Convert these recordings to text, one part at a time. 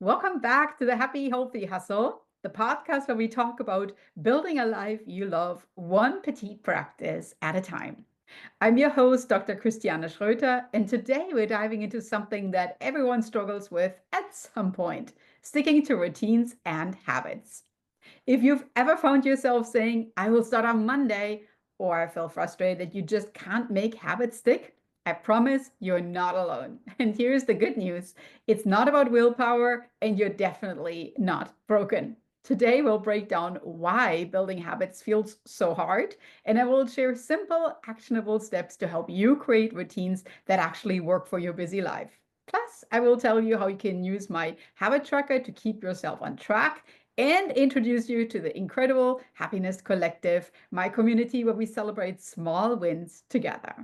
Welcome back to the Happy Healthy Hustle, the podcast where we talk about building a life you love one petite practice at a time. I'm your host, Dr. Christiane Schroeter, and today we're diving into something that everyone struggles with at some point, sticking to routines and habits. If you've ever found yourself saying, I will start on Monday, or I feel frustrated that you just can't make habits stick, I promise you're not alone. And here's the good news. It's not about willpower, and you're definitely not broken. Today, we'll break down why building habits feels so hard, and I will share simple, actionable steps to help you create routines that actually work for your busy life. Plus, I will tell you how you can use my habit tracker to keep yourself on track and introduce you to the incredible Happiness Collective, my community where we celebrate small wins together.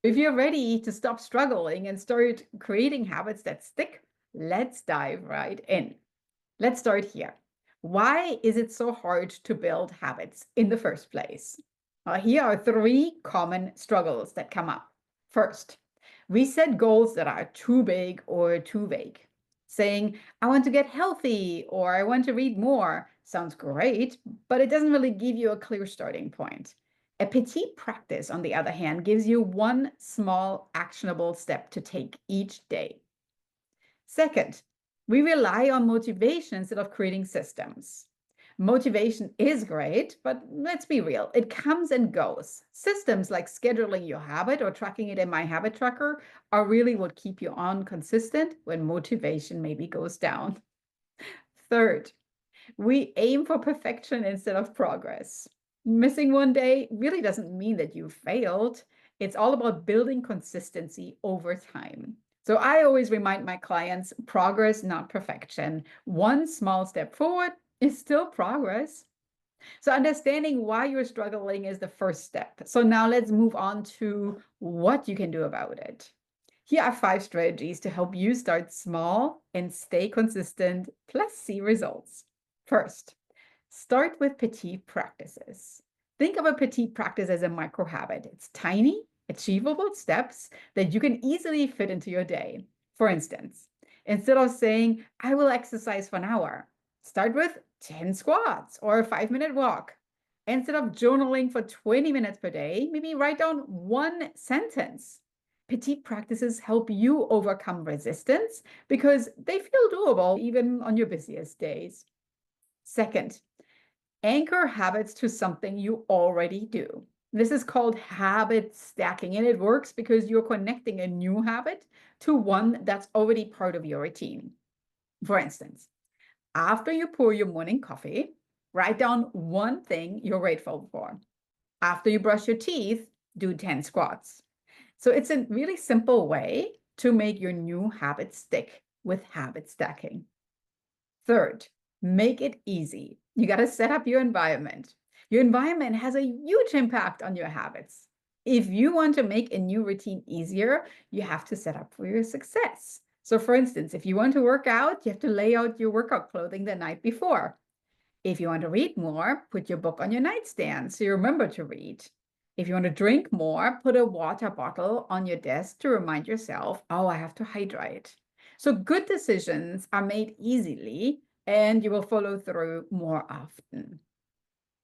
If you're ready to stop struggling and start creating habits that stick, let's dive right in. Let's start here. Why is it so hard to build habits in the first place? Here are three common struggles that come up. First, we set goals that are too big or too vague. Saying, I want to get healthy or I want to read more sounds great, but it doesn't really give you a clear starting point. A petite practice, on the other hand, gives you one small actionable step to take each day. Second, we rely on motivation instead of creating systems. Motivation is great, but let's be real, it comes and goes. Systems like scheduling your habit or tracking it in my habit tracker are really what keep you on consistent when motivation maybe goes down. Third, we aim for perfection instead of progress. Missing one day really doesn't mean that you failed. It's all about building consistency over time. So I always remind my clients progress, not perfection. One small step forward is still progress. So understanding why you're struggling is the first step. So now let's move on to what you can do about it. Here are 5 strategies to help you start small and stay consistent, plus see results. First, start with petite practices. Think of a petite practice as a micro habit. It's tiny, achievable steps that you can easily fit into your day. For instance, instead of saying, I will exercise for an hour, start with 10 squats or a 5-minute walk. Instead of journaling for 20 minutes per day, maybe write down one sentence. Petite practices help you overcome resistance because they feel doable even on your busiest days. Second, anchor habits to something you already do. This is called habit stacking, and it works because you're connecting a new habit to one that's already part of your routine. For instance, after you pour your morning coffee, write down one thing you're grateful for. After you brush your teeth, do 10 squats. So it's a really simple way to make your new habit stick with habit stacking. Third, make it easy. You got to set up your environment. Your environment has a huge impact on your habits. If you want to make a new routine easier, you have to set up for your success. So for instance, if you want to work out, you have to lay out your workout clothing the night before. If you want to read more, put your book on your nightstand so you remember to read. If you want to drink more, put a water bottle on your desk to remind yourself, oh, I have to hydrate. So good decisions are made easily and you will follow through more often.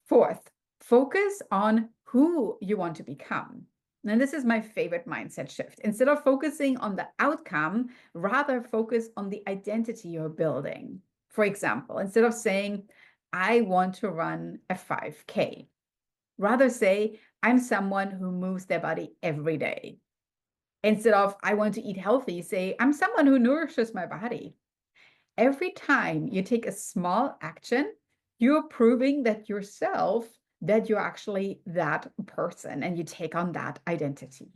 Fourth, focus on who you want to become. And this is my favorite mindset shift. Instead of focusing on the outcome, rather focus on the identity you're building. For example, instead of saying, I want to run a 5K, rather say, I'm someone who moves their body every day. Instead of, I want to eat healthy, say, I'm someone who nourishes my body. Every time you take a small action, you're proving that that you're actually that person and you take on that identity.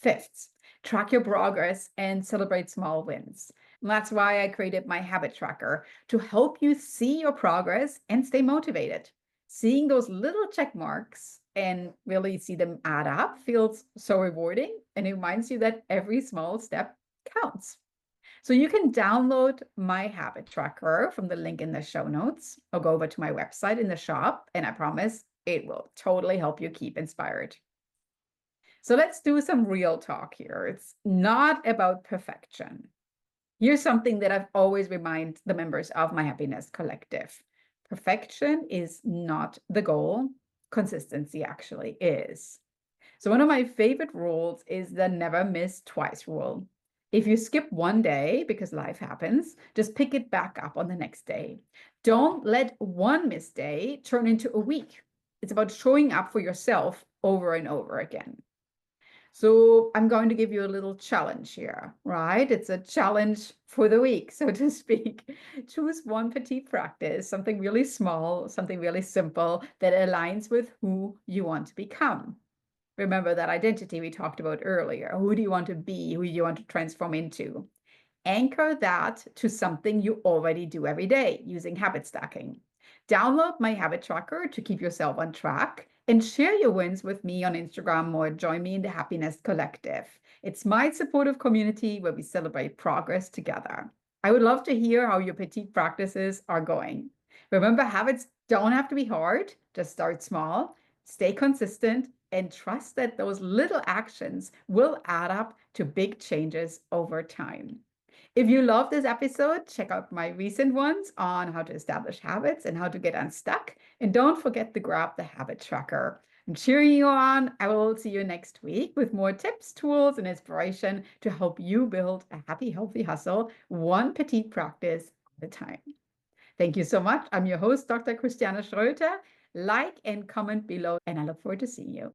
Fifth, track your progress and celebrate small wins. And that's why I created my habit tracker to help you see your progress and stay motivated. Seeing those little check marks and really see them add up feels so rewarding and it reminds you that every small step counts. So you can download my habit tracker from the link in the show notes or go over to my website in the shop, and I promise it will totally help you keep inspired. So let's do some real talk here. It's not about perfection. Here's something that I've always remind the members of my Happiness Collective. Perfection is not the goal. Consistency actually is. So one of my favorite rules is the never miss twice rule. If you skip one day because life happens, just pick it back up on the next day. Don't let one missed day turn into a week. It's about showing up for yourself over and over again. So I'm going to give you a little challenge here, right? It's a challenge for the week, so to speak. Choose one petite practice, something really small, something really simple that aligns with who you want to become. Remember that identity we talked about earlier. Who do you want to be? Who do you want to transform into? Anchor that to something you already do every day using habit stacking. Download my habit tracker to keep yourself on track and share your wins with me on Instagram or join me in the Happiness Collective. It's my supportive community where we celebrate progress together. I would love to hear how your petite practices are going. Remember, habits don't have to be hard, just start small, stay consistent, and trust that those little actions will add up to big changes over time. If you love this episode, check out my recent ones on how to establish habits and how to get unstuck. And don't forget to grab the habit tracker. I'm cheering you on. I will see you next week with more tips, tools, and inspiration to help you build a happy, healthy hustle, one petite practice at a time. Thank you so much. I'm your host, Dr. Christiane Schroeter. Like and comment below, and I look forward to seeing you.